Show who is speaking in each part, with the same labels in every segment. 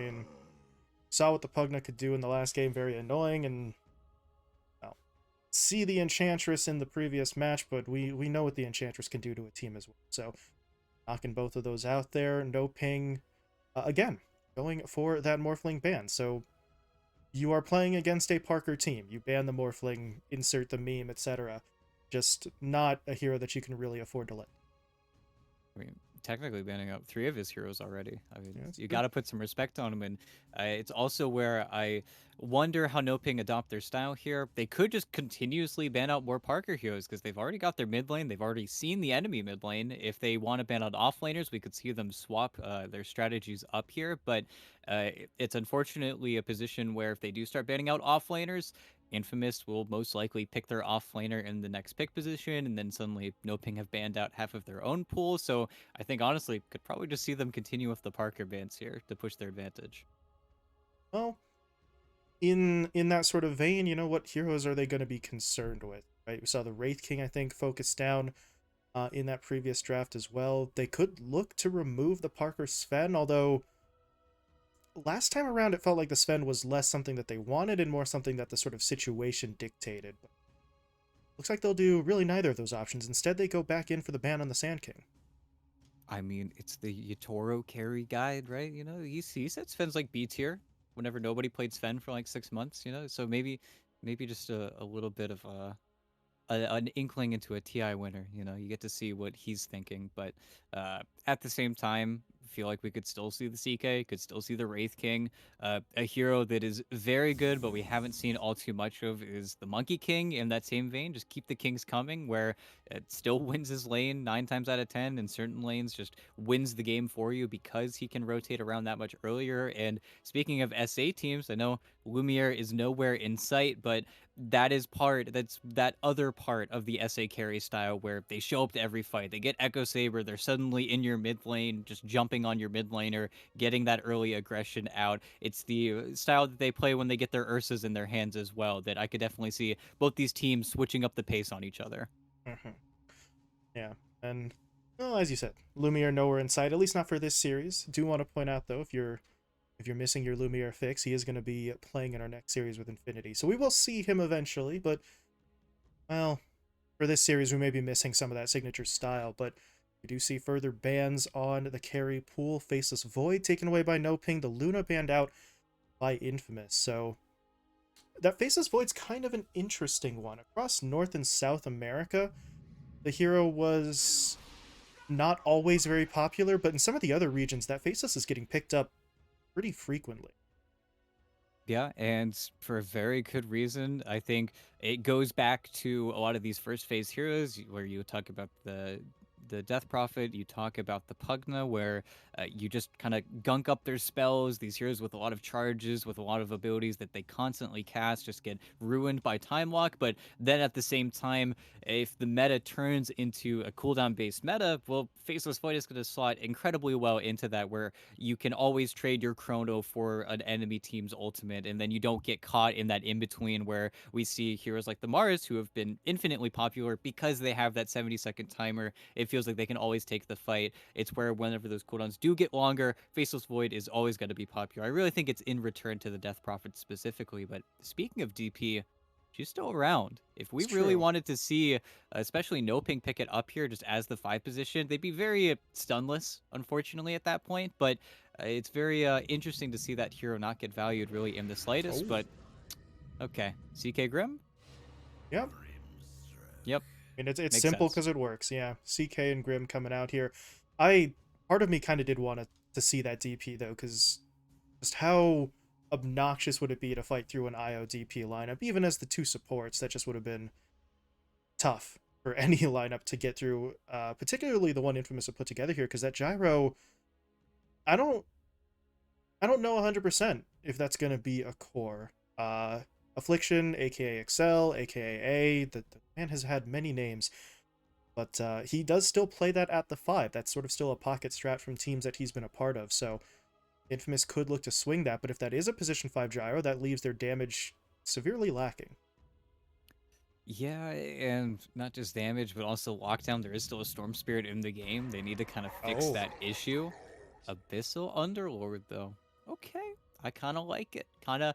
Speaker 1: I mean, saw what the Pugna could do in the last game, very annoying, and well, see the Enchantress in the previous match, but we know what the Enchantress can do to a team as well. So knocking both of those out there, NoPing, again, going for that Morphling ban. So you are playing against a Parker team. You ban the Morphling, insert the meme, etc. Just not a hero that you can really afford to let.
Speaker 2: I mean, technically banning up three of his heroes already. I mean,
Speaker 1: Yeah, that's
Speaker 2: you
Speaker 1: true.
Speaker 2: got to put some respect on him, and it's also where I wonder how NoPing adopt their style here. They could just continuously ban out more Parker heroes because they've already got their mid lane. They've already seen the enemy mid lane. If they want to ban out offlaners, we could see them swap their strategies up here. But it's unfortunately a position where if they do start banning out offlaners, Infamous will most likely pick their offlaner in the next pick position, and then suddenly NoPing have banned out half of their own pool. So I think honestly could probably just see them continue with the Parker bans here to push their advantage.
Speaker 1: Well, in that sort of vein, what heroes are they going to be concerned with? Right, we saw the Wraith King, I think, focus down in that previous draft as well. They could look to remove the Parker Sven, although last time around it felt like the Sven was less something that they wanted and more something that the sort of situation dictated. But looks like they'll do really neither of those options. Instead, they go back in for the ban on the Sand King.
Speaker 2: I mean, it's the Yatoro carry guide, right? He said Sven's like B tier whenever nobody played Sven for like 6 months, So maybe just a little bit of an inkling into a TI winner. You get to see what he's thinking, but at the same time, feel like we could still see the CK, could still see the Wraith King. A hero that is very good, but we haven't seen all too much of is the Monkey King. In that same vein, just keep the kings coming, where it still wins his lane 9 times out of 10. In certain lanes, just wins the game for you because he can rotate around that much earlier. And speaking of SA teams, I know Lumiere is nowhere in sight, but that's that other part of the SA carry style where they show up to every fight. They get Echo Saber, they're suddenly in your mid lane, just jumping on your mid laner, getting that early aggression out. It's the style that they play when they get their Ursas in their hands as well, that I could definitely see both these teams switching up the pace on each other.
Speaker 1: Mm-hmm. Yeah, and well, as you said, Lumiere nowhere in sight. At least not for this series. Do want to point out though, if you're missing your Lumiere fix, he is going to be playing in our next series with Infinity, so we will see him eventually. But well, for this series, we may be missing some of that signature style. But we do see further bans on the carry pool. Faceless Void taken away by NoPing. The Luna banned out by Infamous. So that Faceless Void's kind of an interesting one. Across North and South America, the hero was not always very popular, but in some of the other regions, that Faceless is getting picked up pretty frequently.
Speaker 2: Yeah, and for a very good reason. I think it goes back to a lot of these first phase heroes where you talk about the Death Prophet, you talk about the Pugna, where you just kind of gunk up their spells. These heroes with a lot of charges, with a lot of abilities that they constantly cast, just get ruined by time lock. But then at the same time, if the meta turns into a cooldown based meta, well, Faceless Void is going to slot incredibly well into that, where you can always trade your chrono for an enemy team's ultimate, and then you don't get caught in that in between where we see heroes like the Mars who have been infinitely popular because they have that 70-second timer. It feels like they can always take the fight. It's where whenever those cooldowns do get longer, Faceless Void is always going to be popular. I really think it's in return to the Death Prophet specifically. But speaking of DP, she's still around. If we
Speaker 1: It's
Speaker 2: really
Speaker 1: true.
Speaker 2: wanted to see, especially NoPing pick it up here just as the 5 position, they'd be very stunless, unfortunately, at that point. But it's very interesting to see that hero not get valued really in the slightest.
Speaker 1: Oh,
Speaker 2: But okay, CK Grim?
Speaker 1: yep.
Speaker 2: Yep,
Speaker 1: I mean, it's
Speaker 2: makes
Speaker 1: simple
Speaker 2: sense.
Speaker 1: because it works. Yeah, CK and Grim coming out here. I Part of me kind of did want to see that DP though, because just how obnoxious would it be to fight through an IO DP lineup, even as the two supports? That just would have been tough for any lineup to get through, particularly the one Infamous have put together here, because that gyro, I don't I don't know 100% if that's going to be a core. Affliction, aka Excel, aka the man has had many names, but he does still play that at the 5. That's sort of still a pocket strat from teams that he's been a part of. So Infamous could look to swing that, but if that is a position 5 gyro, that leaves their damage severely lacking.
Speaker 2: Yeah, and not just damage, but also lockdown. There is still a Storm Spirit in the game. They need to kind of fix
Speaker 1: Oh,
Speaker 2: that issue. Abyssal Underlord, though. Okay, I kind of like it. Kind of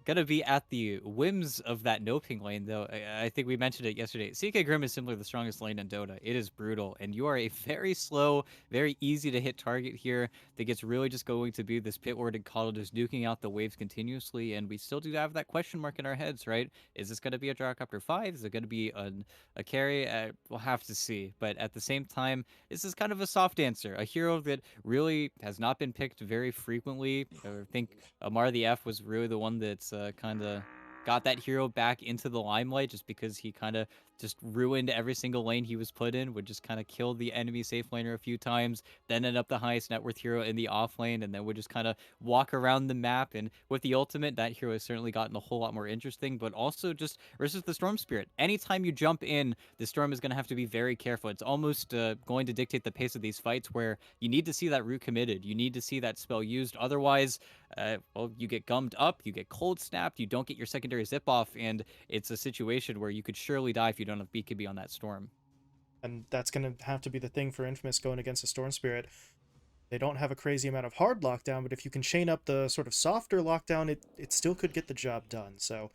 Speaker 2: gonna be at the whims of that NoPing lane, though. I think we mentioned it yesterday. CK Grim is simply the strongest lane in Dota. It is brutal, and you are a very slow, very easy to hit target here that gets really just going to be this pit ward and Call just duking out the waves continuously, and we still do have that question mark in our heads, right? Is this gonna be a Gyrocopter 5? Is it gonna be a carry? We'll have to see. But at the same time, this is kind of a soft answer. A hero that really has not been picked very frequently. I think Amar the F was really the one that's kind of got that hero back into the limelight just because he kind of just ruined every single lane he was put in, would just kind of kill the enemy safe laner a few times, then end up the highest net worth hero in the off lane, and then would just kind of walk around the map. And with the ultimate, that hero has certainly gotten a whole lot more interesting, but also just versus the Storm Spirit. Anytime you jump in, the Storm is going to have to be very careful. It's almost going to dictate the pace of these fights where you need to see that root committed. You need to see that spell used. Otherwise, well, you get gummed up, you get cold snapped, you don't get your secondary zip off, and it's a situation where you could surely die if you don't have BKB on that Storm.
Speaker 1: And that's going to have to be the thing for Infamous going against a Storm Spirit. They don't have a crazy amount of hard lockdown, but if you can chain up the sort of softer lockdown, it still could get the job done. So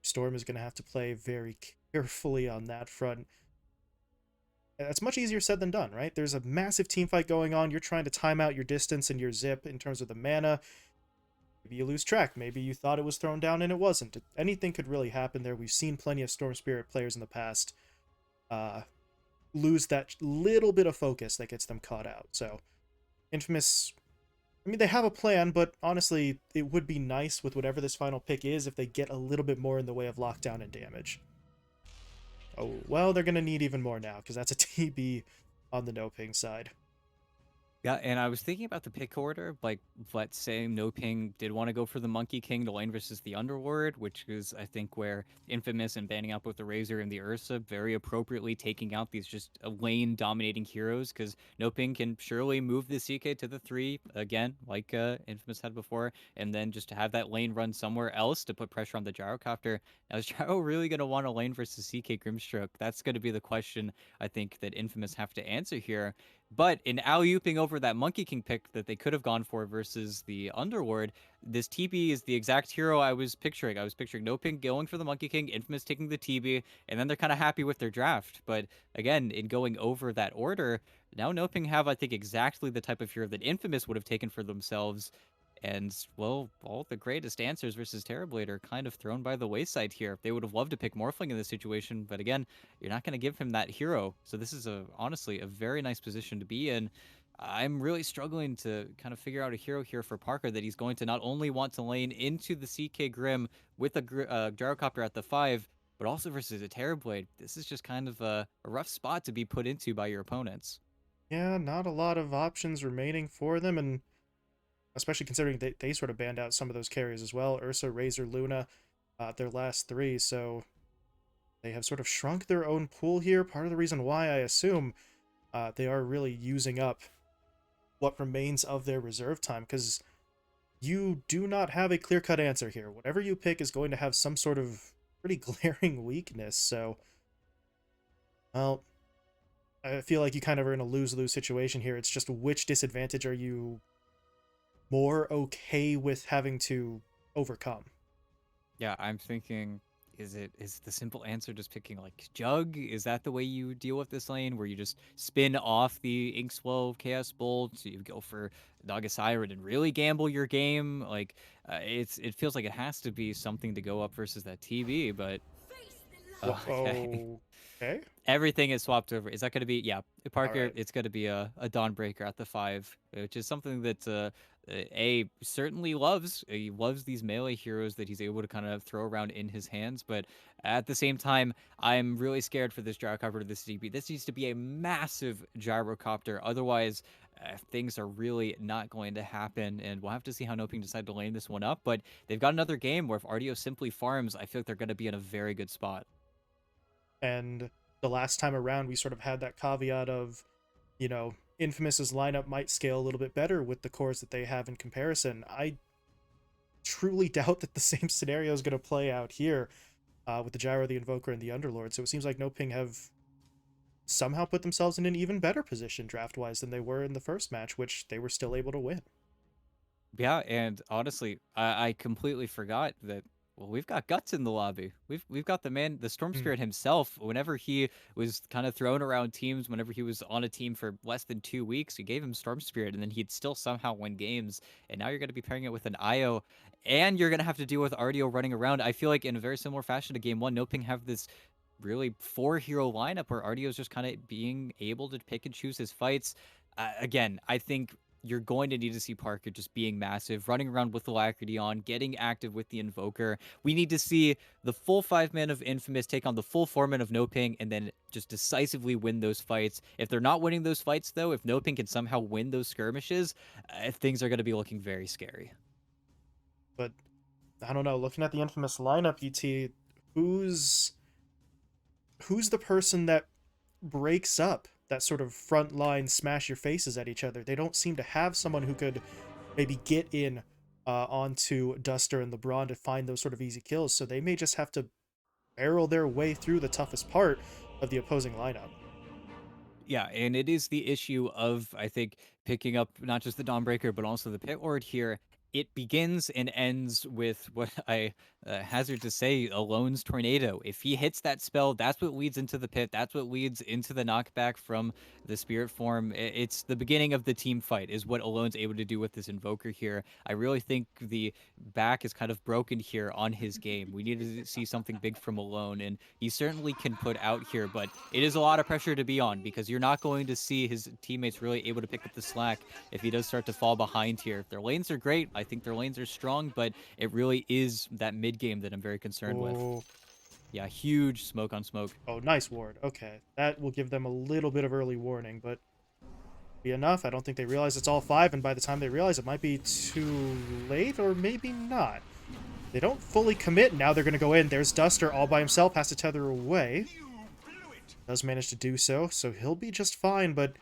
Speaker 1: Storm is going to have to play very carefully on that front. That's much easier said than done, right? There's a massive team fight going on. You're trying to time out your distance and your zip in terms of the mana. Maybe you lose track. Maybe you thought it was thrown down and it wasn't. Anything could really happen there. We've seen plenty of Storm Spirit players in the past uh, lose that little bit of focus that gets them caught out. So Infamous, I mean, they have a plan, but honestly, it would be nice with whatever this final pick is if they get a little bit more in the way of lockdown and damage. Oh, well, they're going to need even more now, because that's a TB on the no-ping side.
Speaker 2: Yeah, and I was thinking about the pick order. Like, let's say NoPing did want to go for the Monkey King, the lane versus the Underlord, which is, I think, where Infamous and banding up with the Razor and the Ursa very appropriately taking out these just lane dominating heroes, because NoPing can surely move the CK to the 3 again, like Infamous had before, and then just to have that lane run somewhere else to put pressure on the Gyrocopter. Now, is Gyro really going to want a lane versus CK Grimstroke? That's going to be the question I think that Infamous have to answer here. But in alley-ooping over that Monkey King pick that they could have gone for versus the Underlord, this TB is the exact hero I was picturing. I was picturing NoPing going for the Monkey King, Infamous taking the TB, and then they're kind of happy with their draft. But again, in going over that order, now NoPing have, I think, exactly the type of hero that Infamous would have taken for themselves. And, well, all the greatest answers versus Terrorblade are kind of thrown by the wayside here. They would have loved to pick Morphling in this situation, but again, you're not going to give him that hero. So this is honestly a very nice position to be in. I'm really struggling to kind of figure out a hero here for Parker that he's going to not only want to lane into the CK Grim with a Gyrocopter at the 5, but also versus a Terrorblade. This is just kind of a rough spot to be put into by your opponents.
Speaker 1: Yeah, not a lot of options remaining for them, and especially considering they sort of banned out some of those carriers as well. Ursa, Razor, Luna, their last three, so they have sort of shrunk their own pool here. Part of the reason why I assume they are really using up what remains of their reserve time, because you do not have a clear-cut answer here. Whatever you pick is going to have some sort of pretty glaring weakness, so, well, I feel like you kind of are in a lose-lose situation here. It's just which disadvantage are you more okay with having to overcome?
Speaker 2: Yeah, I'm thinking, is the simple answer just picking like Jug? Is that the way you deal with this lane, where you just spin off the Inkswell Chaos Bolt, so you go for Naga Siren and really gamble your game? Like, it feels like it has to be something to go up versus that TB, but okay.
Speaker 1: Okay.
Speaker 2: Everything is swapped over. Is that going to be, yeah,
Speaker 1: All
Speaker 2: Parker?
Speaker 1: right.
Speaker 2: It's going to be a Dawnbreaker at the 5, which is something that A certainly loves. He loves these melee heroes that he's able to kind of throw around in his hands. But at the same time, I'm really scared for this Gyrocopter to this DP. This needs to be a massive Gyrocopter. Otherwise, things are really not going to happen. And we'll have to see how NoPing decide to lane this one up. But they've got another game where if RDO simply farms, I feel like they're going to be in a very good spot.
Speaker 1: And the last time around, we sort of had that caveat of, Infamous's lineup might scale a little bit better with the cores that they have in comparison. I truly doubt that the same scenario is going to play out here with the Gyro, the Invoker, and the Underlord. So it seems like NoPing have somehow put themselves in an even better position draft-wise than they were in the first match, which they were still able to win.
Speaker 2: Yeah, and honestly, I completely forgot that. Well, we've got Guts in the lobby. We've got the man, the Storm
Speaker 1: Hmm.
Speaker 2: Spirit himself. Whenever he was kind of thrown around teams, whenever he was on a team for less than 2 weeks, you gave him Storm Spirit, and then he'd still somehow win games. And now you're going to be pairing it with an IO, and you're going to have to deal with RDO running around. I feel like in a very similar fashion to Game One, NoPing have this really four hero lineup where RDO is just kind of being able to pick and choose his fights. Again, I think you're going to need to see Parker just being massive, running around with Alacrity on, getting active with the Invoker. We need to see the full 5 men of Infamous take on the full 4 men of NoPing and then just decisively win those fights. If they're not winning those fights, though, if NoPing can somehow win those skirmishes, things are going to be looking very scary.
Speaker 1: But I don't know. Looking at the infamous lineup, ET, who's who's the person that breaks up that sort of front line smash your faces at each other? They don't seem to have someone who could maybe get in onto Duster and LeBron to find those sort of easy kills. So they may just have to barrel their way through the toughest part of the opposing lineup.
Speaker 2: Yeah, and it is the issue of, I think, picking up not just the Dawnbreaker, but also the Pit Lord here. It begins and ends with what I hazard to say, Alone's Tornado. If he hits that spell, that's what leads into the pit. That's what leads into the knockback from the spirit form. It's the beginning of the team fight, is what Alone's able to do with this Invoker here. I really think the back is kind of broken here on his game. We need to see something big from Alone, and he certainly can put out here, but it is a lot of pressure to be on because you're not going to see his teammates really able to pick up the slack if he does start to fall behind here. Their lanes are great. I think their lanes are strong, but it really is that mid game that I'm very concerned with.
Speaker 1: Oh,
Speaker 2: Yeah, huge smoke on smoke.
Speaker 1: oh, nice ward. Okay, that will give them a little bit of early warning, but be enough. I don't think they realize it's all five, and by the time they realize it might be too late, or maybe not. They don't fully commit. Now they're going to go in. There's Duster all by himself, has to tether away. Does manage to do so, so he'll be just fine, but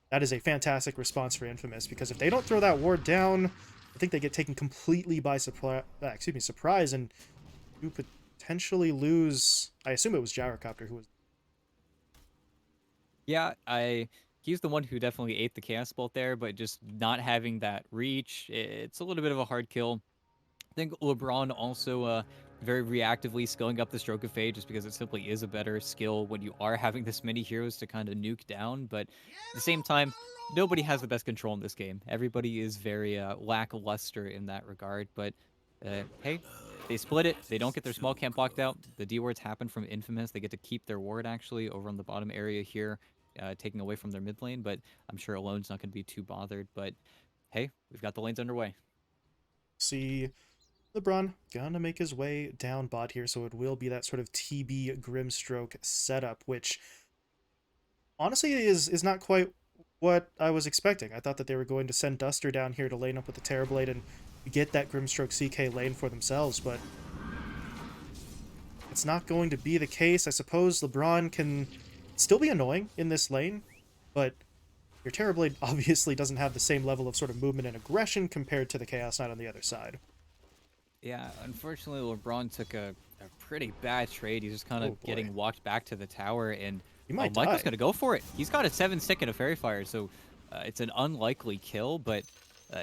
Speaker 1: that is a fantastic response for Infamous, because if they don't throw that ward down, I think they get taken completely by surprise, and you potentially lose. I assume it was Gyrocopter who was.
Speaker 2: Yeah, he's the one who definitely ate the chaos bolt there, but just not having that reach, it's a little bit of a hard kill. I think LeBron also very reactively skilling up the Stroke of Fate just because it simply is a better skill when you are having this many heroes to kind of nuke down. But at the same time, nobody has the best control in this game. Everybody is very lackluster in that regard. But hey, they split it. They don't get their small camp blocked out. The D wards happen from Infamous. They get to keep their ward actually over on the bottom area here, taking away from their mid lane. But I'm sure Alone's not going to be too bothered. But hey, we've got the lanes underway.
Speaker 1: See LeBron gonna make his way down bot here, so it will be that sort of TB Grimstroke setup, which honestly is not quite what I was expecting. I thought that they were going to send Duster down here to lane up with the Terrorblade and get that Grimstroke CK lane for themselves, but it's not going to be the case. I suppose LeBron can still be annoying in this lane, but your Terrorblade obviously doesn't have the same level of sort of movement and aggression compared to the Chaos Knight on the other side.
Speaker 2: Yeah, unfortunately, LeBron took a pretty bad trade. He's just kind
Speaker 1: Oh
Speaker 2: of
Speaker 1: boy.
Speaker 2: getting walked back to the tower, and
Speaker 1: He
Speaker 2: oh,
Speaker 1: might
Speaker 2: Michael's
Speaker 1: die.
Speaker 2: going to go for it. He's got a 7 stick and a Fairy Fire, so it's an unlikely kill, but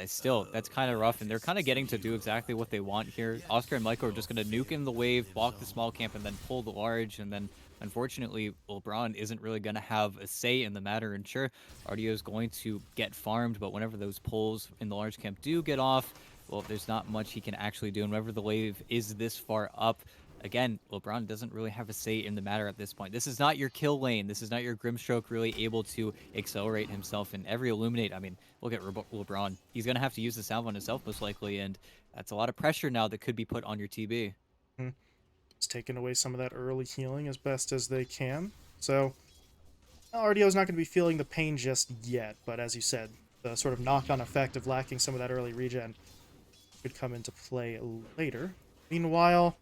Speaker 2: still, that's kind of rough, and they're kind of getting to do exactly what they want here. Oscar and Michael are just going to nuke in the wave, block the small camp, and then pull the large, and then unfortunately, LeBron isn't really going to have a say in the matter, and sure, RDO is going to get farmed, but whenever those pulls in the large camp do get off, well, there's not much he can actually do. And whenever the wave is this far up, again, LeBron doesn't really have a say in the matter at this point. This is not your kill lane. This is not your Grimstroke really able to accelerate himself in every Illuminate. I mean, look at LeBron. He's going to have to use the salve on himself most likely, and that's a lot of pressure now that could be put on your TB.
Speaker 1: Just taking away some of that early healing as best as they can. So RDO's not going to be feeling the pain just yet, but as you said, the sort of knock-on effect of lacking some of that early regen could come into play later. Meanwhile,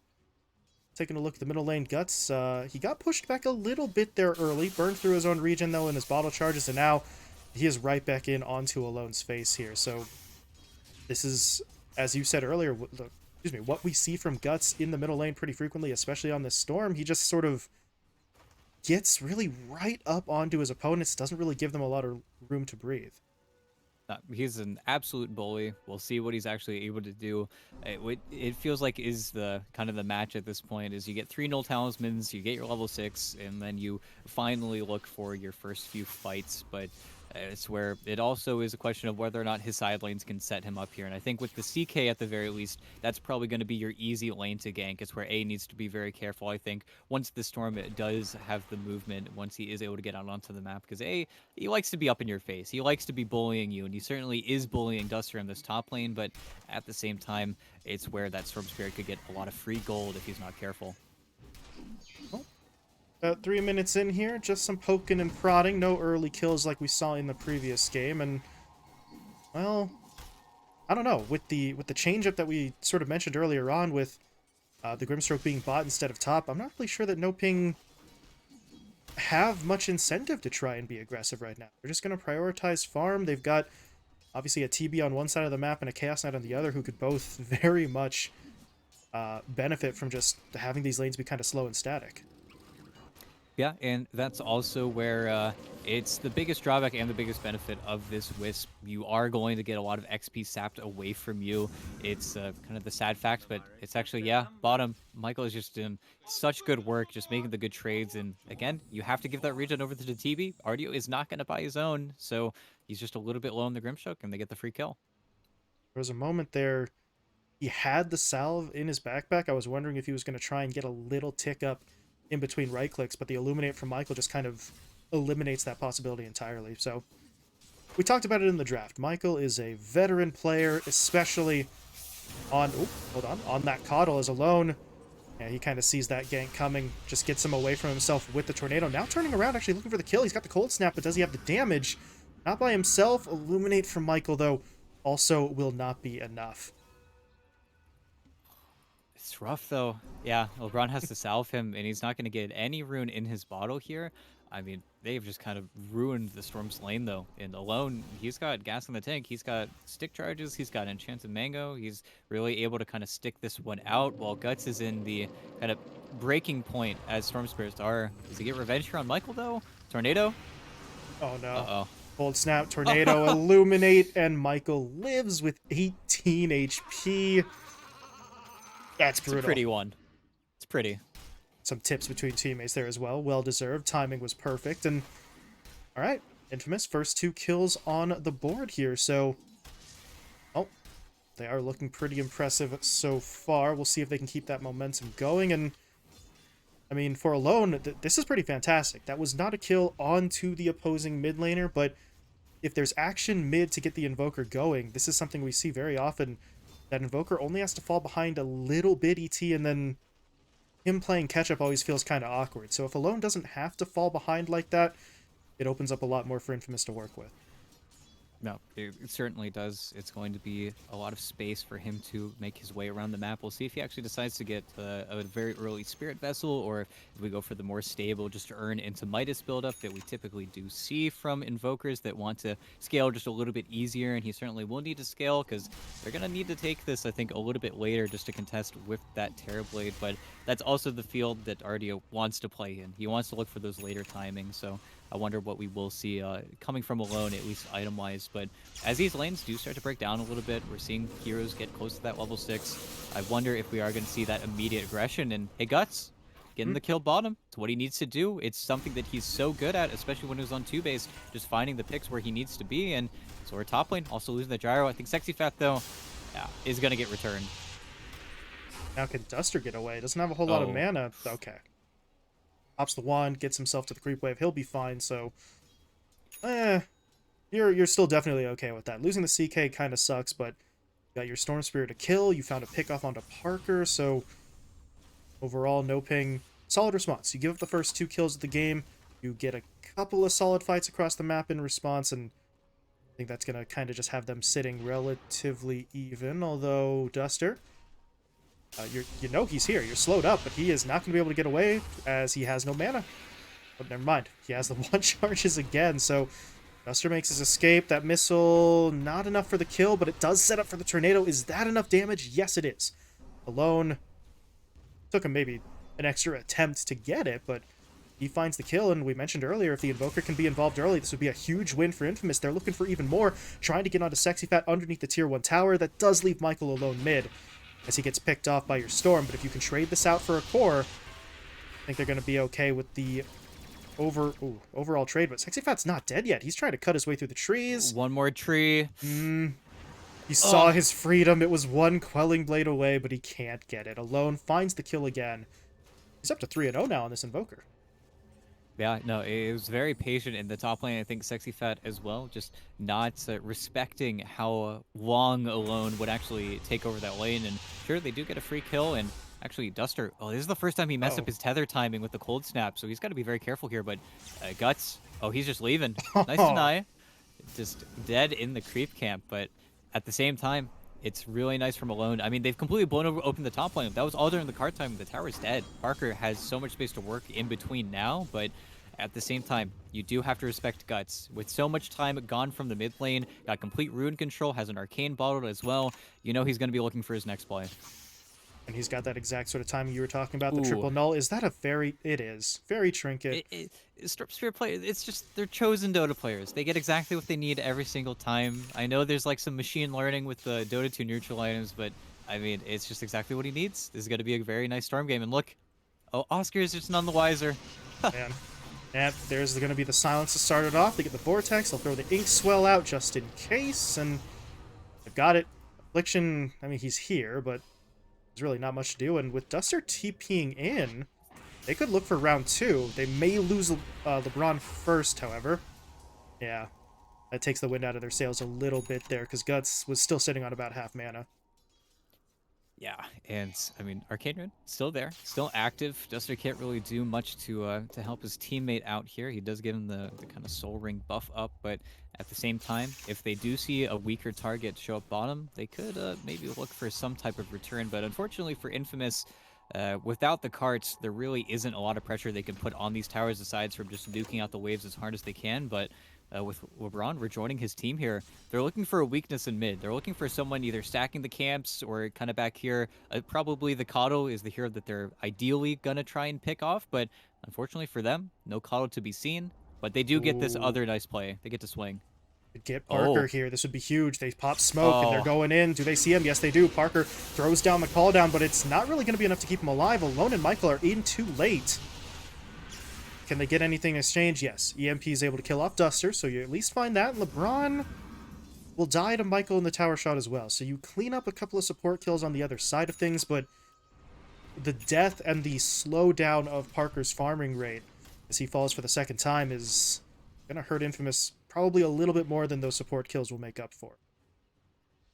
Speaker 1: taking a look at the middle lane, Guts, he got pushed back a little bit there early, burned through his own regen though in his bottle charges, and now he is right back in onto Alone's face here. So this is, as you said earlier, excuse me, what we see from Guts in the middle lane pretty frequently, especially on this Storm. He just sort of gets really right up onto his opponents, doesn't really give them a lot of room to breathe.
Speaker 2: He's an absolute bully. We'll see what he's actually able to do. It feels like is the kind of the match at this point is you get 3 null talismans, you get your level 6, and then you finally look for your first few fights. But it's where it also is a question of whether or not his side lanes can set him up here. And I think with the CK at the very least, that's probably going to be your easy lane to gank. It's where A needs to be very careful. I think once the Storm does have the movement, once he is able to get out onto the map, because A, he likes to be up in your face. He likes to be bullying you, and he certainly is bullying Duster in this top lane, but at the same time, it's where that Storm Spirit could get a lot of free gold if he's not careful.
Speaker 1: Well, about 3 minutes in here, just some poking and prodding. No early kills like we saw in the previous game, and, well, I don't know. With the change-up that we sort of mentioned earlier on with the Grimstroke being bot instead of top, I'm not really sure that NoPing have much incentive to try and be aggressive right now. They're just going to prioritize farm. They've got, obviously, a TB on one side of the map and a Chaos Knight on the other who could both very much benefit from just having these lanes be kind of slow and static.
Speaker 2: Yeah, and that's also where it's the biggest drawback and the biggest benefit of this Wisp. You are going to get a lot of XP sapped away from you. It's kind of the sad fact, but it's actually, yeah, bottom. Michael is just doing such good work, just making the good trades. And again, you have to give that region over to the TB. Ardio is not going to buy his own, so he's just a little bit low on the Grimstroke, and they get the free kill.
Speaker 1: There was a moment there, he had the salve in his backpack. I was wondering if he was going to try and get a little tick up in between right clicks, but the Illuminate from Michael just kind of eliminates that possibility entirely. So we talked about it in the draft. Michael is a veteran player, especially on, oh, hold on that Coddle is alone. Yeah, he kind of sees that gank coming, just gets him away from himself with the Tornado. Now turning around, actually looking for the kill. He's got the Cold Snap, but does he have the damage? Not by himself. Illuminate from Michael, though, also will not be enough.
Speaker 2: It's rough though. Yeah, LeBron has to salve him, and he's not going to get any rune in his bottle here. I mean, they've just kind of ruined the Storm's lane though. And alone, he's got gas in the tank. He's got stick charges. He's got Enchanted Mango. He's really able to kind of stick this one out while Guts is in the kind of breaking point as Storm Spirits are. Does he get revenge here on Michael though? Tornado?
Speaker 1: Oh no.
Speaker 2: Uh-oh.
Speaker 1: Cold Snap, Tornado, Illuminate, and Michael lives with 18 HP. That's brutal.
Speaker 2: It's a pretty one. It's pretty.
Speaker 1: Some tips between teammates there as well. Well deserved. Timing was perfect. And all right, Infamous, first 2 kills on the board here. So, oh, they are looking pretty impressive so far. We'll see if they can keep that momentum going. And I mean, for alone, this is pretty fantastic. That was not a kill onto the opposing mid laner, but if there's action mid to get the Invoker going, this is something we see very often. That Invoker only has to fall behind a little bit ET, and then him playing catch-up always feels kind of awkward. So if Alone doesn't have to fall behind like that, it opens up a lot more for Infamous to work with.
Speaker 2: No, it certainly does. It's going to be a lot of space for him to make his way around the map. We'll see if he actually decides to get a very early Spirit Vessel, or if we go for the more stable, just to earn into Midas buildup that we typically do see from Invokers that want to scale just a little bit easier, and he certainly will need to scale, because they're going to need to take this, I think, a little bit later just to contest with that Terrorblade, but that's also the field that Ardio wants to play in. He wants to look for those later timings, so I wonder what we will see coming from Alone, at least item-wise. But as these lanes do start to break down a little bit, we're seeing heroes get close to that level 6. I wonder if we are going to see that immediate aggression. And hey, Guts, getting the kill bottom. It's what he needs to do. It's something that he's so good at, especially when he was on 2-base, just finding the picks where he needs to be. And so we're top lane, also losing the gyro. I think Sexy Fat, though, yeah, is going to get returned.
Speaker 1: Now can Duster get away? Doesn't have a whole lot of mana. Okay. Pops the wand, gets himself to the creep wave. He'll be fine, so... You're still definitely okay with that. Losing the CK kind of sucks, but you got your Storm Spirit to kill. You found a pick off onto Parker, so... Overall, NoPing, solid response. You give up the first 2 kills of the game. You get a couple of solid fights across the map in response, and I think that's going to kind of just have them sitting relatively even, although Duster... you know he's here. You're slowed up, but he is not going to be able to get away as he has no mana. But never mind. He has the 1 charges again, so Duster makes his escape. That missile, not enough for the kill, but it does set up for the Tornado. Is that enough damage? Yes, it is. Alone, took him maybe an extra attempt to get it, but he finds the kill, and we mentioned earlier, if the Invoker can be involved early, this would be a huge win for Infamous. They're looking for even more, trying to get onto Sexy Fat underneath the tier 1 tower. That does leave Michael alone mid, as he gets picked off by your Storm, but if you can trade this out for a core, I think they're going to be okay with the overall trade. But Sexy Fat's not dead yet. He's trying to cut his way through the trees.
Speaker 2: One more tree.
Speaker 1: He saw
Speaker 2: Oh,
Speaker 1: his freedom. It was one Quelling Blade away, but he can't get it. Alone finds the kill again. He's up to 3-0 now on this Invoker.
Speaker 2: yeah, no, it was very patient in the top lane. I think Sexy Fat as well, just not respecting how long Alone would actually take over that lane. And sure, they do get a free kill. And actually, Duster, oh, this is the first time he messed up his tether timing with the cold snap, so he's got to be very careful here. But Guts, oh, he's just leaving. Nice
Speaker 1: Oh,
Speaker 2: deny. Just dead in the creep camp. But at the same time, it's really nice from Alone. I mean, they've completely blown open the top lane. That was all during the card time. The tower's dead. Parker has so much space to work in between now, but at the same time, you do have to respect Guts. With so much time gone from the mid lane, got complete rune control, has an arcane bottled as well. You know he's going to be looking for his next play.
Speaker 1: and he's got that exact sort of timing you were talking about. The
Speaker 2: Ooh.
Speaker 1: triple null. Is that a very... It is. Very trinket.
Speaker 2: Strip Spear play, it's just, they're chosen Dota players. They get exactly what they need every single time. I know there's like some machine learning with the Dota 2 neutral items, but I mean, it's just exactly what he needs. This is going to be a very nice Storm game. And look, oh, Oscar is just none the wiser.
Speaker 1: Man. And there's going to be the silence to start it off. They get the Vortex. They'll throw the Ink Swell out just in case. And they've got it. Affliction, I mean, he's here, but there's really not much to do. And with Duster TPing in, they could look for round 2. They may lose LeBron first, however. Yeah, that takes the wind out of their sails a little bit there, because Guts was still sitting on about half mana.
Speaker 2: Yeah, and I mean, Arcane Rune still there, still active. Duster can't really do much to help his teammate out here. He does give him the kind of Soul Ring buff up, but at the same time, if they do see a weaker target show up bottom, they could maybe look for some type of return. But unfortunately for Infamous, without the carts, there really isn't a lot of pressure they can put on these towers aside from just nuking out the waves as hard as they can. But with LeBron rejoining his team here, they're looking for a weakness in mid. They're looking for someone either stacking the camps or kind of back here. Probably the Coddle is the hero that they're ideally going to try and pick off, but unfortunately for them, no Coddle to be seen. But they do get this
Speaker 1: Ooh.
Speaker 2: other nice play. They get to swing.
Speaker 1: Get Parker
Speaker 2: Oh,
Speaker 1: here. This would be huge. They pop smoke, and they're
Speaker 2: oh,
Speaker 1: going in. Do they see him? Yes, they do. Parker throws down the call down, but it's not really going to be enough to keep him alive. Alone and Michael are in too late. Can they get anything in exchange? Yes. EMP is able to kill off Duster, so you at least find that. LeBron will die to Michael in the tower shot as well. So you clean up a couple of support kills on the other side of things, but the death and the slowdown of Parker's farming rate as he falls for the second time is going to hurt Infamous probably a little bit more than those support kills will make up for.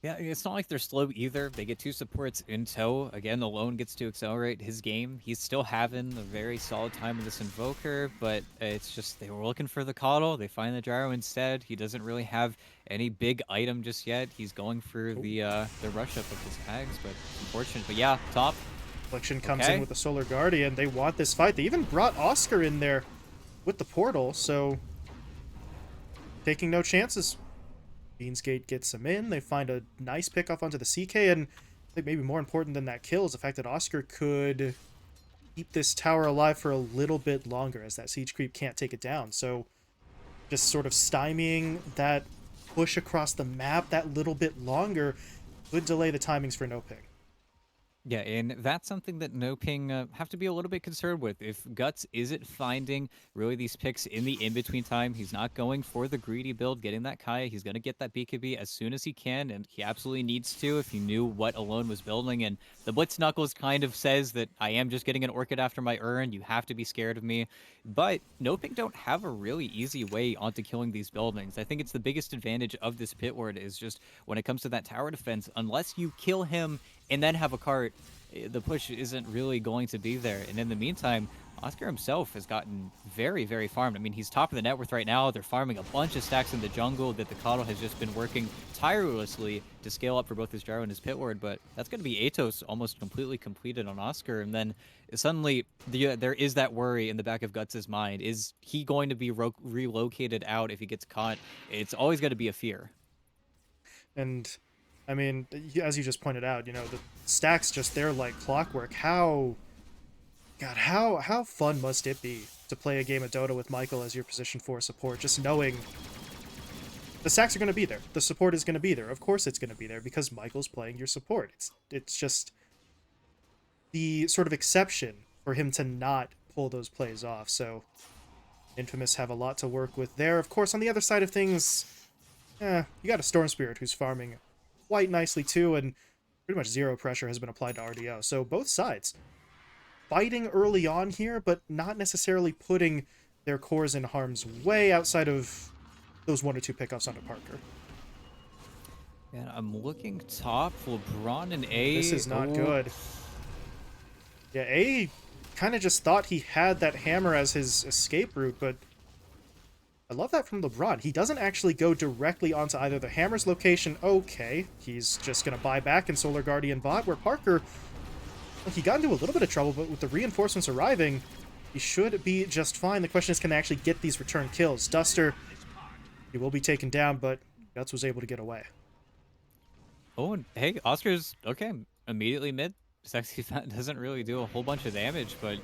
Speaker 2: yeah, it's not like they're slow either. They get two supports in tow. Again, Alone gets to accelerate his game. He's still having a very solid time with this Invoker, but it's just they were looking for the Coddle. They find the Gyro instead. He doesn't really have any big item just yet. He's going for
Speaker 1: Ooh.
Speaker 2: the rush up of his tags, but unfortunate. But yeah, top.
Speaker 1: Affliction comes in
Speaker 2: Okay.
Speaker 1: with the Solar Guardian. They want this fight. They even brought Oscar in there with the portal, so taking no chances. Beansgate gets him in. They find a nice pickoff onto the CK, and I think maybe more important than that kill is the fact that Oscar could keep this tower alive for a little bit longer, as that siege creep can't take it down. So just sort of stymieing that push across the map that little bit longer could delay the timings for NoPing.
Speaker 2: Yeah, and that's something that NoPing have to be a little bit concerned with. If Guts isn't finding really these picks in the in-between time, he's not going for the greedy build, getting that Kaya. He's going to get that BKB as soon as he can, and he absolutely needs to if he knew what Alone was building. And the Blitz Knuckles kind of says that I am just getting an Orchid after my urn. You have to be scared of me. But NoPing don't have a really easy way onto killing these buildings. I think it's the biggest advantage of this Pit Ward is just when it comes to that tower defense, unless you kill him and then have a cart, the push isn't really going to be there. And in the meantime, Oscar himself has gotten very, very farmed. I mean, he's top of the net worth right now. They're farming a bunch of stacks in the jungle that the Coddle has just been working tirelessly to scale up for both his Gyro and his Pit Ward. But that's going to be Atos almost completely completed on Oscar. And then suddenly there is that worry in the back of Guts' mind. Is he going to be relocated out if he gets caught? It's always going to be a fear.
Speaker 1: And I mean, as you just pointed out, the stacks just there like clockwork. How God, how fun must it be to play a game of Dota with Michael as your position 4 support, just knowing the sacks are going to be there. The support is going to be there. Of course it's going to be there because Michael's playing your support. It's just the sort of exception for him to not pull those plays off. So Infamous have a lot to work with there. Of course, on the other side of things, you got a Storm Spirit who's farming quite nicely too, and pretty much zero pressure has been applied to RDO. So both sides fighting early on here, but not necessarily putting their cores in harm's way outside of those 1 or 2 pickups onto Parker.
Speaker 2: And I'm looking top. LeBron and
Speaker 1: This
Speaker 2: A.
Speaker 1: is not
Speaker 2: Oh,
Speaker 1: good. Yeah, A kind of just thought he had that hammer as his escape route, but I love that from LeBron. He doesn't actually go directly onto either the hammer's location. Okay, he's just going to buy back in Solar Guardian bot, where Parker, well, he got into a little bit of trouble, but with the reinforcements arriving, he should be just fine. The question is, can they actually get these return kills? Duster, he will be taken down, but Guts was able to get away.
Speaker 2: oh, and hey, Oscar's okay. Immediately mid. Sexy Fat doesn't really do a whole bunch of damage, but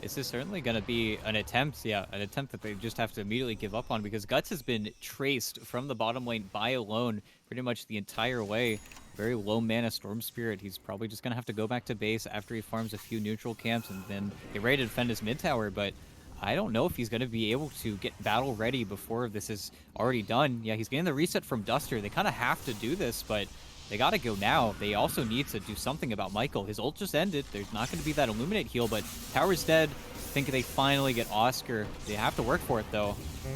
Speaker 2: this is certainly going to be an attempt. Yeah, an attempt that they just have to immediately give up on because Guts has been traced from the bottom lane by alone pretty much the entire way. Very low mana Storm Spirit. He's probably just going to have to go back to base after he farms a few neutral camps and then get ready to defend his mid tower, but I don't know if he's going to be able to get battle ready before this is already done. Yeah, he's getting the reset from Duster. They kind of have to do this, but they gotta go now. They also need to do something about Michael. His ult just ended. There's not going to be that Illuminate heal, but Tower's dead. I think they finally get Oscar. They have to work for it, though.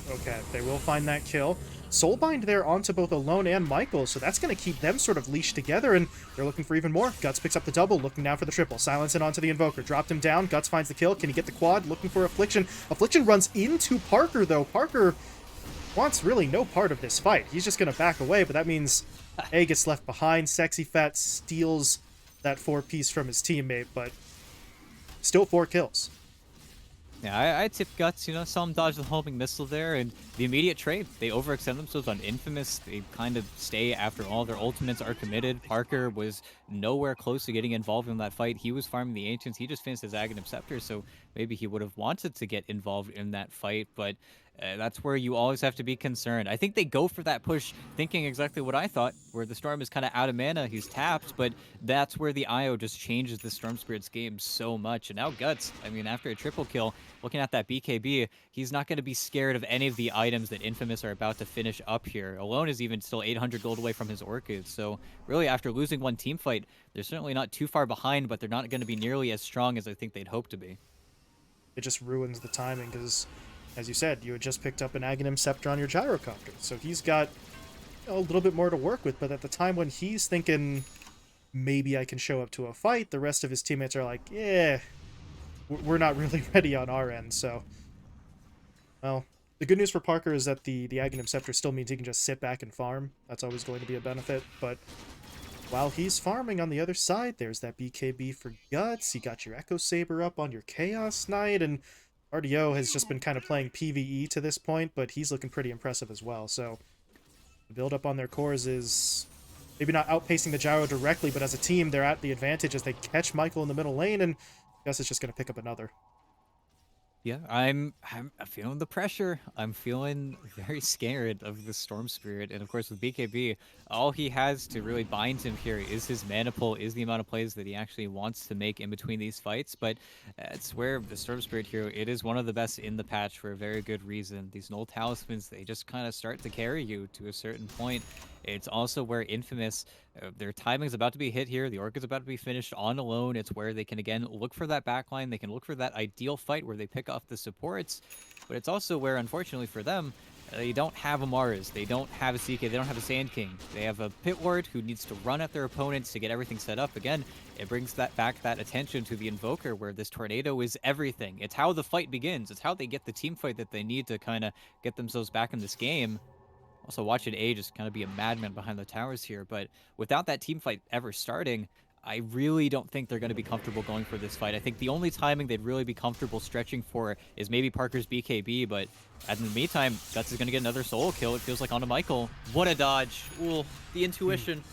Speaker 1: Okay, they will find that kill. Soulbind there onto both Alone and Michael, so that's going to keep them sort of leashed together, and they're looking for even more. Guts picks up the double, looking now for the triple. Silence it onto the Invoker. Dropped him down. Guts finds the kill. Can he get the quad? Looking for Affliction. Affliction runs into Parker, though. Parker wants really no part of this fight. He's just going to back away, but that means A gets left behind. Sexy Fat steals that 4-piece from his teammate, but still 4 kills.
Speaker 2: Yeah, I tip Guts, you know, saw him dodge the homing missile there, and the immediate trade. They overextend themselves on Infamous. They kind of stay after all their ultimates are committed. Parker was nowhere close to getting involved in that fight. He was farming the Ancients. He just finished his Aghanim Scepter, so maybe he would have wanted to get involved in that fight, but that's where you always have to be concerned. I think they go for that push thinking exactly what I thought, where the Storm is kind of out of mana, he's tapped, but that's where the IO just changes the Storm Spirit's game so much. And now Guts, I mean, after a triple kill, looking at that BKB, he's not going to be scared of any of the items that Infamous are about to finish up here. Alone is even still 800 gold away from his Orchids, so really after losing one team fight, they're certainly not too far behind, but they're not going to be nearly as strong as I think they'd hope to be.
Speaker 1: It just ruins the timing because, as you said, you had just picked up an Aghanim Scepter on your Gyrocopter. So he's got a little bit more to work with, but at the time when he's thinking, maybe I can show up to a fight, the rest of his teammates are like, yeah, we're not really ready on our end. So, well, the good news for Parker is that the Aghanim Scepter still means he can just sit back and farm. That's always going to be a benefit, but while he's farming on the other side, there's that BKB for Guts. You got your Echo Saber up on your Chaos Knight, and RDO has just been kind of playing PvE to this point, but he's looking pretty impressive as well. So the build up on their cores is maybe not outpacing the Gyro directly, but as a team, they're at the advantage as they catch Michael in the middle lane, and Gus is just going to pick up another.
Speaker 2: Yeah, I'm feeling the pressure. I'm feeling very scared of the Storm Spirit. And of course with BKB, all he has to really bind him here is his mana pull, is the amount of plays that he actually wants to make in between these fights. But it's where the Storm Spirit here, it is one of the best in the patch for a very good reason. These Null Talismans, they just kind of start to carry you to a certain point. It's also where Infamous, their timing's about to be hit here. The Orchid's about to be finished on Alone. It's where they can, again, look for that backline. They can look for that ideal fight where they pick off the supports. But it's also where, unfortunately for them, they don't have a Mars. They don't have a CK. They don't have a Sand King. They have a Pit Lord who needs to run at their opponents to get everything set up. Again, it brings that attention to the Invoker where this Tornado is everything. It's how the fight begins. It's how they get the team fight that they need to kind of get themselves back in this game. Also, watching A just kind of be a madman behind the towers here, but without that team fight ever starting, I really don't think they're going to be comfortable going for this fight. I think the only timing they'd really be comfortable stretching for is maybe Parker's BKB, but in the meantime, Guts is going to get another solo kill, it feels like, onto Michael. What a dodge. Ooh, the intuition.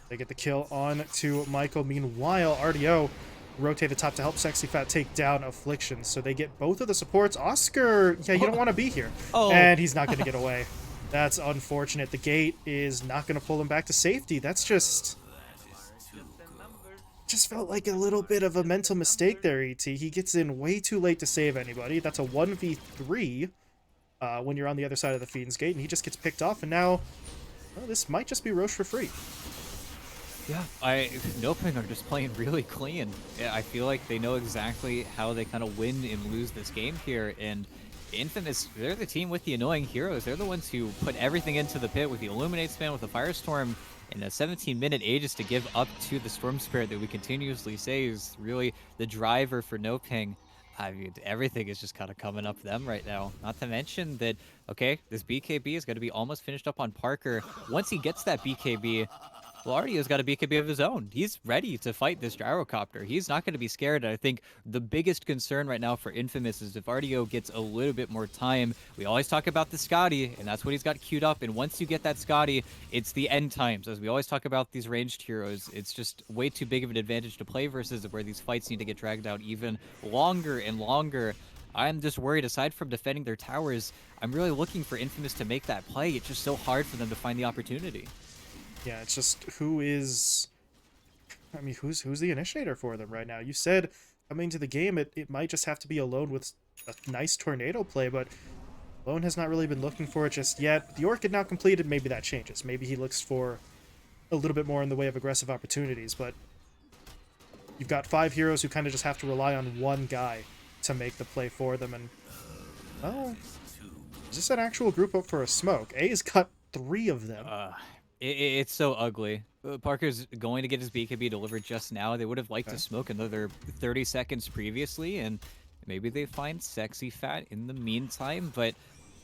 Speaker 1: They get the kill on to Michael. Meanwhile, RDO rotate the top to help Sexy Fat take down Affliction. So they get both of the supports. Oscar, yeah, you don't want to be here.
Speaker 2: Oh,
Speaker 1: And he's not going to get away. That's unfortunate. The gate is not going to pull him back to safety. That's just felt like a little bit of a mental mistake there, ET. He gets in way too late to save anybody. That's a 1v3 when you're on the other side of the Fiend's Gate, and he just gets picked off, and now well, this might just be Roche for free.
Speaker 2: yeah. NoPing are just playing really clean. Yeah, I feel like they know exactly how they kind of win and lose this game here, and Infamous, they're the team with the annoying heroes. They're the ones who put everything into the pit with the Illuminate spam, with the Firestorm, and a 17-minute Aegis to give up to the Storm Spirit that we continuously say is really the driver for NoPing. I mean, everything is just kind of coming up them right now. Not to mention that, okay, this BKB is going to be almost finished up on Parker. Once he gets that BKB, Lardio's got a BKB of his own. He's ready to fight this gyrocopter. He's not going to be scared. And I think the biggest concern right now for Infamous is if Ardio gets a little bit more time. We always talk about the Scotty, and that's what he's got queued up. And once you get that Scotty, it's the end times. As we always talk about these ranged heroes, it's just way too big of an advantage to play versus where these fights need to get dragged out even longer and longer. I'm just worried, aside from defending their towers, I'm really looking for Infamous to make that play. It's just so hard for them to find the opportunity.
Speaker 1: Yeah, it's just who is... I mean, who's the initiator for them right now? You said coming to the game, it might just have to be Alone with a nice tornado play, but Alone has not really been looking for it just yet. The Orchid now completed, maybe that changes. Maybe he looks for a little bit more in the way of aggressive opportunities, but you've got 5 heroes who kind of just have to rely on one guy to make the play for them, and, well, is this an actual group up for a smoke? A's got 3 of them.
Speaker 2: It's so ugly. Parker's going to get his BKB delivered just now. They would have liked to smoke another 30 seconds previously, and maybe they find Sexy Fat in the meantime, but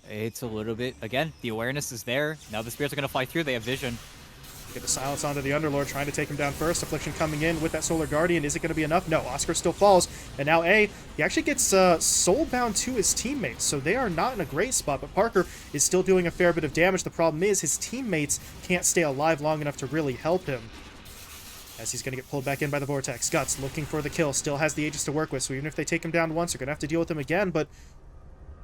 Speaker 2: it's a little bit... Again, the awareness is there. Now the spirits are going to fly through. They have vision.
Speaker 1: Get the silence onto the Underlord, trying to take him down first. Affliction coming in with that Solar Guardian. Is it going to be enough? No, Oscar still falls. And now he actually gets soulbound to his teammates, so they are not in a great spot, but Parker is still doing a fair bit of damage. The problem is his teammates can't stay alive long enough to really help him, as he's going to get pulled back in by the Vortex. Guts looking for the kill, still has the Aegis to work with, so even if they take him down once, they're going to have to deal with him again, but...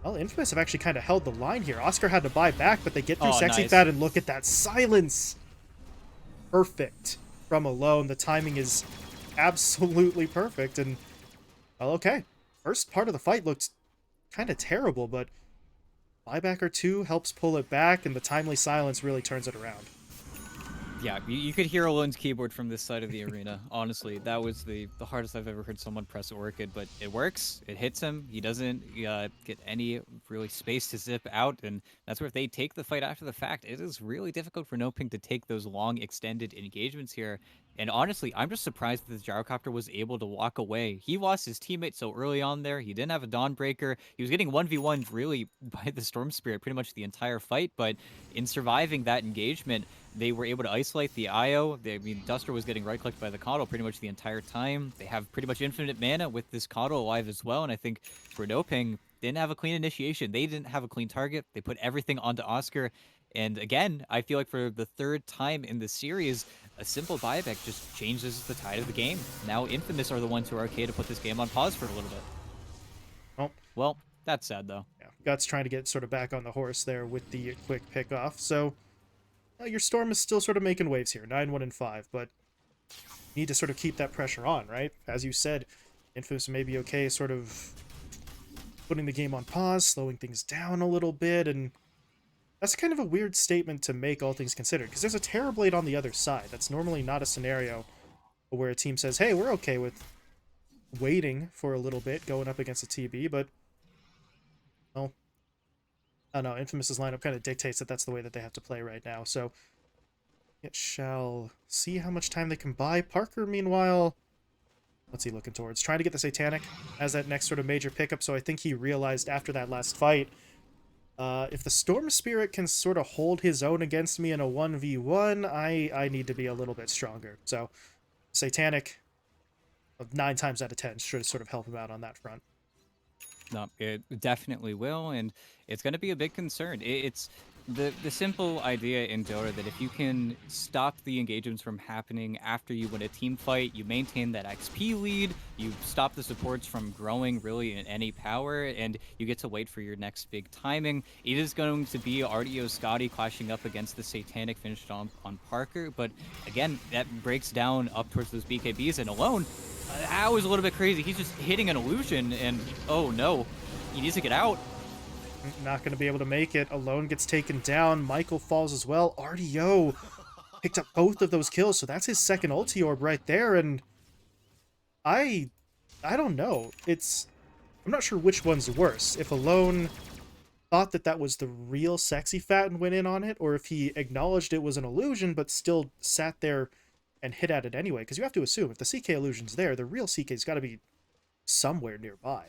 Speaker 1: Well, Infamous have actually kind of held the line here. Oscar had to buy back, but they get through Sexy
Speaker 2: Nice.
Speaker 1: Fat, and look at that silence! Perfect from Alone. The timing is absolutely perfect, and well, okay. First part of the fight looked kind of terrible, but buyback or 2 helps pull it back, and the timely silence really turns it around.
Speaker 2: Yeah, you could hear Alone's keyboard from this side of the arena. Honestly, that was the hardest I've ever heard someone press Orchid, but it works. It hits him. He doesn't get any really space to zip out, and that's where if they take the fight after the fact, it is really difficult for NoPing to take those long, extended engagements here. And honestly, I'm just surprised that the Gyrocopter was able to walk away. He lost his teammate so early on there. He didn't have a Dawnbreaker. He was getting 1v1'd really by the Storm Spirit pretty much the entire fight, but in surviving that engagement, they were able to isolate the IO. I mean, Duster was getting right-clicked by the Coddle pretty much the entire time. They have pretty much infinite mana with this Coddle alive as well, and I think for NoPing, didn't have a clean initiation. They didn't have a clean target. They put everything onto Oscar, and again, I feel like for the 3rd time in the series, a simple buyback just changes the tide of the game. Now Infamous are the ones who are okay to put this game on pause for a little bit. Well, that's sad, though.
Speaker 1: Yeah, Guts trying to get sort of back on the horse there with the quick pick-off, so... your Storm is still sort of making waves here, 9-1-5, but you need to sort of keep that pressure on, right? As you said, Infamous may be okay sort of putting the game on pause, slowing things down a little bit, and that's kind of a weird statement to make, all things considered, because there's a Terrorblade on the other side. That's normally not a scenario where a team says, hey, we're okay with waiting for a little bit, going up against a TB, but, well, I don't know, Infamous's lineup kind of dictates that that's the way that they have to play right now, so it shall see how much time they can buy. Parker, meanwhile, what's he looking towards? Trying to get the Satanic as that next sort of major pickup, so I think he realized after that last fight, if the Storm Spirit can sort of hold his own against me in a 1v1, I need to be a little bit stronger. So, Satanic, 9 times out of 10, should sort of help him out on that front.
Speaker 2: No, it definitely will, and it's going to be a big concern. It's The simple idea in Dota that if you can stop the engagements from happening after you win a team fight, you maintain that XP lead, you stop the supports from growing really in any power, and you get to wait for your next big timing. It is going to be RDO Scotty clashing up against the Satanic finished on Parker, but again, that breaks down up towards those BKBs, and alone, that was a little bit crazy. He's just hitting an illusion, and oh no, he needs to get out.
Speaker 1: Not going to be able to make it. Alone gets taken down. Michael falls as well. RDO picked up both of those kills, so that's his second ulti orb right there, and I don't know. I'm not sure which one's worse. If Alone thought that that was the real sexy fat and went in on it, or if he acknowledged it was an illusion but still sat there and hit at it anyway, because you have to assume if the CK illusion's there, the real CK's got to be somewhere nearby.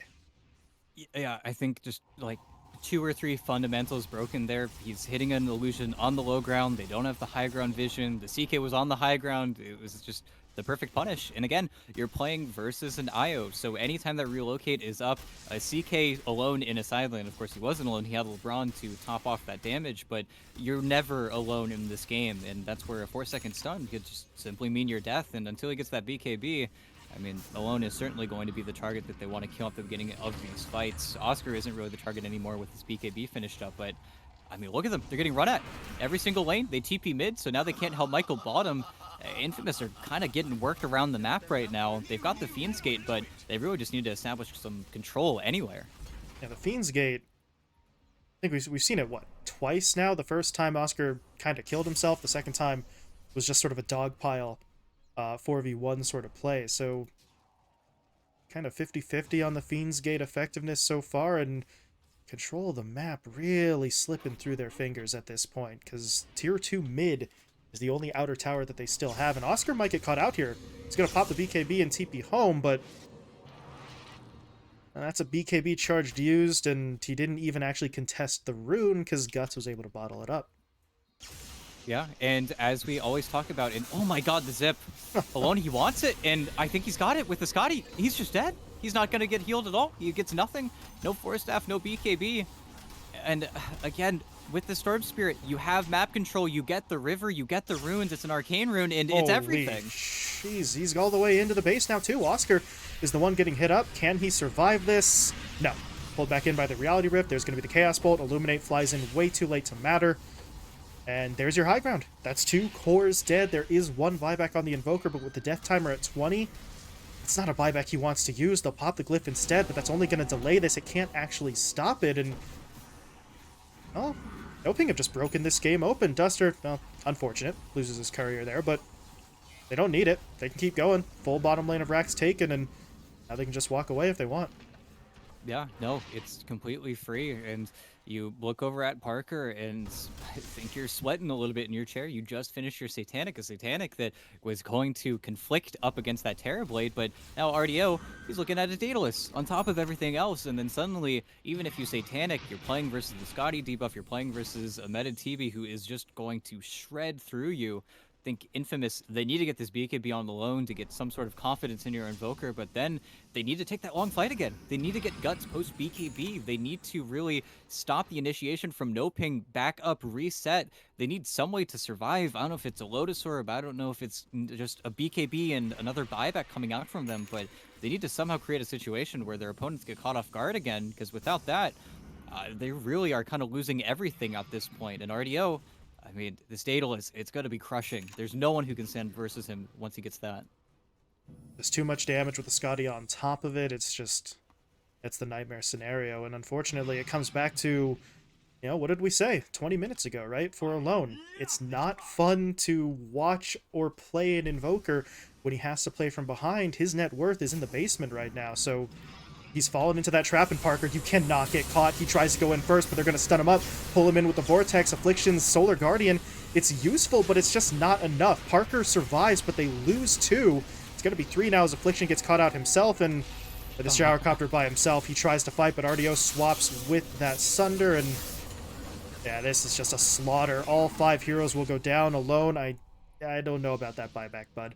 Speaker 2: Yeah, I think just like two or three fundamentals broken there. He's hitting an illusion on the low ground. They don't have the high ground vision. The CK was on the high ground. It was just the perfect punish. And again, you're playing versus an IO. So anytime that relocate is up, a CK alone in a side lane, of course he wasn't alone. He had LeBron to top off that damage, but you're never alone in this game. And that's where a 4-second stun could just simply mean your death. And until he gets that BKB, I mean, Alone is certainly going to be the target that they want to kill at the beginning of these fights. Oscar isn't really the target anymore with his BKB finished up, but I mean, look at them. They're getting run at every single lane. They TP mid, so now they can't help Michael bottom. Infamous are kind of getting worked around the map right now. They've got the Fiend's Gate, but they really just need to establish some control anywhere.
Speaker 1: Yeah, the Fiend's Gate, I think we've seen it, what, twice now? The first time Oscar kind of killed himself. The second time was just sort of a dogpile 4v1 sort of play. So kind of 50-50 on the Fiend's Gate effectiveness so far, and control of the map really slipping through their fingers at this point, because tier 2 mid is the only outer tower that they still have, and Oscar might get caught out here. He's going to pop the BKB and TP home, but that's a BKB charged used, and he didn't even actually contest the rune because Guts was able to bottle it up.
Speaker 2: Yeah, and as we always talk about, and oh my god, the zip. Alone, he wants it, and I think he's got it with the Scotty. He's just dead. He's not going to get healed at all. He gets nothing. No Force Staff, no BKB. And again, with the Storm Spirit, you have map control, you get the river, you get the runes, it's an arcane rune, and it's everything.
Speaker 1: Jeez, he's all the way into the base now too. Oscar is the one getting hit up. Can he survive this? No. Pulled back in by the Reality Rift. There's going to be the Chaos Bolt. Illuminate flies in way too late to matter. And there's your high ground. That's 2 cores dead. There is 1 buyback on the Invoker, but with the death timer at 20, it's not a buyback he wants to use. They'll pop the glyph instead, but that's only going to delay this. It can't actually stop it, and well, NoPing have just broken this game open. Duster, well, unfortunate, loses his courier there, but they don't need it. They can keep going. Full bottom lane of Rax taken, and now they can just walk away if they want.
Speaker 2: Yeah, no, it's completely free, and you look over at Parker, and I think you're sweating a little bit in your chair. You just finished your Satanic, a Satanic that was going to conflict up against that Terrorblade, but now RDO, he's looking at a Daedalus on top of everything else, and then suddenly, even if you Satanic, you're playing versus the Scotty debuff, you're playing versus a meta TB who is just going to shred through you. Think Infamous, they need to get this BKB on the loan to get some sort of confidence in your Invoker, but then they need to take that long fight again. They need to get Guts post BKB. They need to really stop the initiation from NoPing, back up, reset. They need some way to survive. I don't know if it's a Lotus Orb, I don't know if it's just a BKB and another buyback coming out from them, but they need to somehow create a situation where their opponents get caught off guard again, because without that, they really are kind of losing everything at this point. And RDO, I mean, this Daedalus, it's going to be crushing. There's no one who can stand versus him once he gets that.
Speaker 1: There's too much damage with the Scotty on top of it. It's the nightmare scenario. And unfortunately, it comes back to, what did we say 20 minutes ago, right? For Alone. It's not fun to watch or play an Invoker when he has to play from behind. His net worth is in the basement right now, so he's fallen into that trap, and Parker, you cannot get caught. He tries to go in first, but they're going to stun him up, pull him in with the Vortex, Afflictions, Solar Guardian. It's useful, but it's just not enough. Parker survives, but they lose 2. It's going to be 3 now as Affliction gets caught out himself, and with the Shower Copter by himself, he tries to fight, but RDO swaps with that Sunder, and yeah, this is just a slaughter. All 5 heroes will go down. Alone, I don't know about that buyback, bud.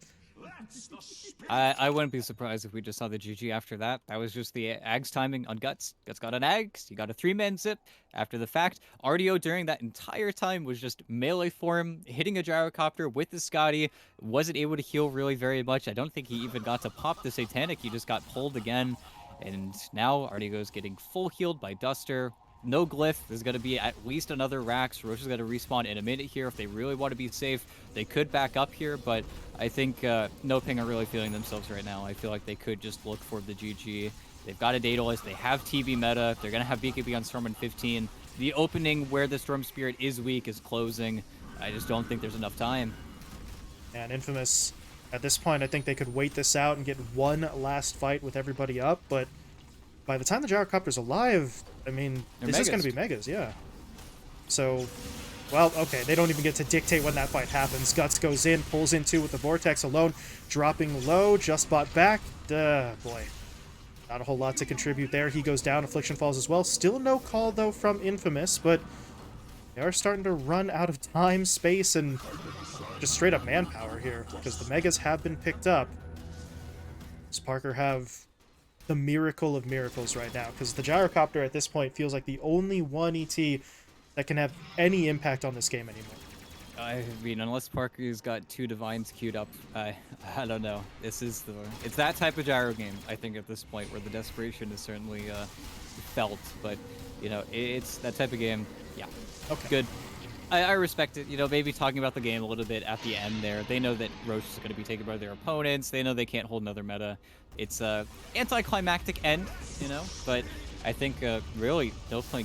Speaker 2: I wouldn't be surprised if we just saw the GG after that. That was just the Ags timing on Guts. Guts got an Ags. He got a 3-man zip after the fact. RDO during that entire time was just melee form, hitting a gyrocopter with the Scotty. Wasn't able to heal really very much. I don't think he even got to pop the Satanic. He just got pulled again. And now RDO is getting full healed by Duster. No glyph. There's going to be at least another Rax. Roche is going to respawn in a minute here. If they really want to be safe, they could back up here, but I think NoPing are really feeling themselves right now. I feel like they could just look for the GG. They've got a Daedalus. They have TB meta. They're going to have BKB on Storm in 15. The opening where the Storm Spirit is weak is closing. I just don't think there's enough time.
Speaker 1: And Infamous, at this point, I think they could wait this out and get one last fight with everybody up, but by the time the Gyrocopter's alive, I mean,
Speaker 2: They're
Speaker 1: this is going to be Megas, yeah. So, well, okay, they don't even get to dictate when that fight happens. Guts goes in, pulls in 2 with the Vortex alone, dropping low, just bought back. Duh, boy. Not a whole lot to contribute there. He goes down, Affliction falls as well. Still no call, though, from Infamous, but they are starting to run out of time, space, and just straight up manpower here, because the Megas have been picked up. Does Parker have the miracle of miracles right now? Because the Gyrocopter at this point feels like the only one ET that can have any impact on this game anymore.
Speaker 2: I mean, unless Parker's got 2 Divines queued up, I don't know. It's that type of gyro game, I think, at this point, where the desperation is certainly felt. But, you know, it's that type of game. Yeah,
Speaker 1: Okay.
Speaker 2: good. I respect it. You know, maybe talking about the game a little bit at the end there. They know that Roche is going to be taken by their opponents. They know they can't hold another meta. It's a anticlimactic end, you know. But I think really, NoPing,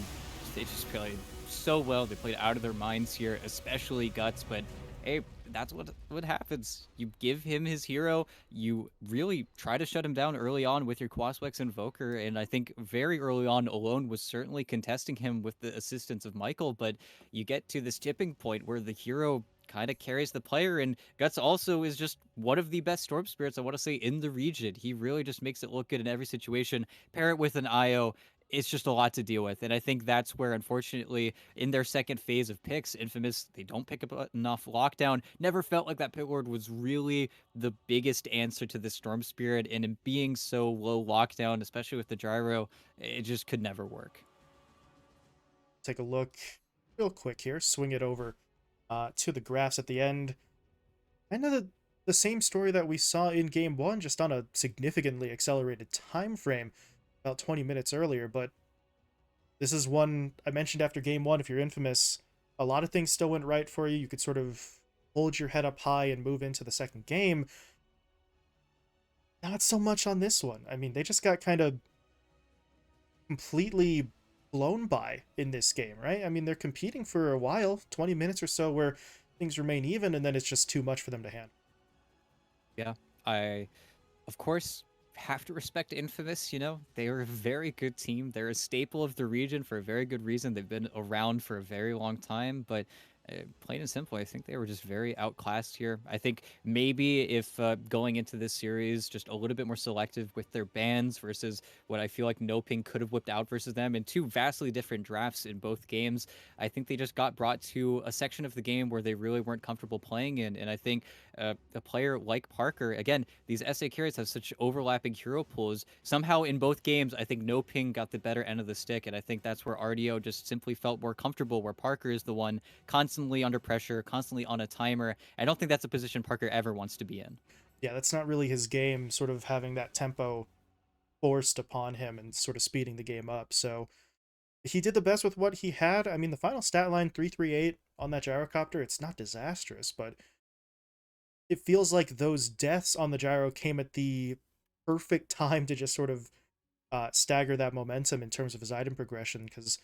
Speaker 2: they just played so well. They played out of their minds here, especially Guts. But hey, that's what happens. You give him his hero. You really try to shut him down early on with your Quaswex Invoker, and I think very early on, Alone was certainly contesting him with the assistance of Michael. But you get to this tipping point where the hero kind of carries the player, and Guts also is just one of the best Storm Spirits, I want to say, in the region. He really just makes it look good in every situation. Pair it with an IO, it's just a lot to deal with. And I think that's where, unfortunately, in their second phase of picks, Infamous, they don't pick up enough lockdown. Never felt like that pick lord was really the biggest answer to the Storm Spirit. And in being so low lockdown, especially with the gyro, it just could never work.
Speaker 1: Take a look real quick here. Swing it over to the graphs at the end. Kind of the same story that we saw in Game 1, just on a significantly accelerated time frame, about 20 minutes earlier. But this is one I mentioned after Game 1. If you're Infamous, a lot of things still went right for you. You could sort of hold your head up high and move into the second game. Not so much on this one. I mean, they just got kind of completely blown by in this game, right? I mean, they're competing for a while, 20 minutes or so, where things remain even, and then it's just too much for them to handle.
Speaker 2: Yeah, I, of course, have to respect Infamous. You know, they are a very good team. They're a staple of the region for a very good reason. They've been around for a very long time, but plain and simple, I think they were just very outclassed here. I think maybe if going into this series, just a little bit more selective with their bans versus what I feel like NoPing could have whipped out versus them in 2 vastly different drafts in both games. I think they just got brought to a section of the game where they really weren't comfortable playing in. And I think a player like Parker, again, these SA carries have such overlapping hero pools. Somehow in both games, I think NoPing got the better end of the stick. And I think that's where RDO just simply felt more comfortable, where Parker is the one constantly under pressure, constantly on a timer. I don't think that's a position Parker ever wants to be in.
Speaker 1: Yeah, that's not really his game, sort of having that tempo forced upon him and sort of speeding the game up. So he did the best with what he had. I mean, the final stat line 338 on that gyrocopter, it's not disastrous, but it feels like those deaths on the gyro came at the perfect time to just sort of stagger that momentum in terms of his item progression, because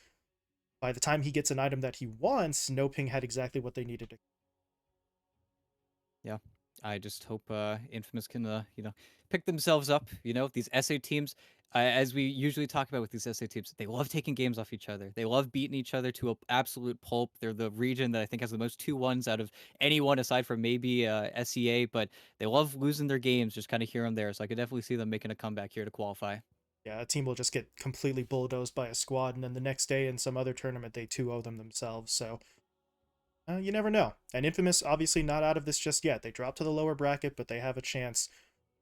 Speaker 1: by the time he gets an item that he wants, NoPing had exactly what they needed to.
Speaker 2: Yeah. I just hope Infamous can, pick themselves up. You know, these SA teams, as we usually talk about with these SA teams, they love taking games off each other. They love beating each other to an absolute pulp. They're the region that I think has the most 2-1s out of anyone aside from maybe SEA, but they love losing their games just kind of here and there. So I could definitely see them making a comeback here to qualify.
Speaker 1: Yeah, a team will just get completely bulldozed by a squad, and then the next day in some other tournament, they 2-0 them themselves. So You never know. And Infamous, obviously not out of this just yet. They dropped to the lower bracket, but they have a chance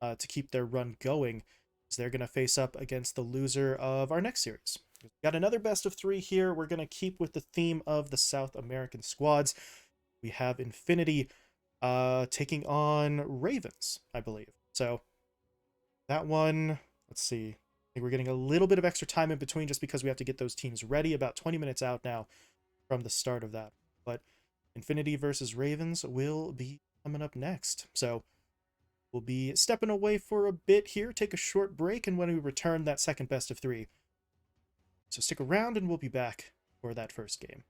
Speaker 1: to keep their run going, as they're going to face up against the loser of our next series. We've got another best of three here. We're going to keep with the theme of the South American squads. We have Infinity taking on Ravens, I believe. So that one, let's see. I think we're getting a little bit of extra time in between just because we have to get those teams ready. About 20 minutes out now from the start of that. But Infinity versus Ravens will be coming up next. So we'll be stepping away for a bit here, take a short break, and when we return, that second best of three. So stick around and we'll be back for that first game.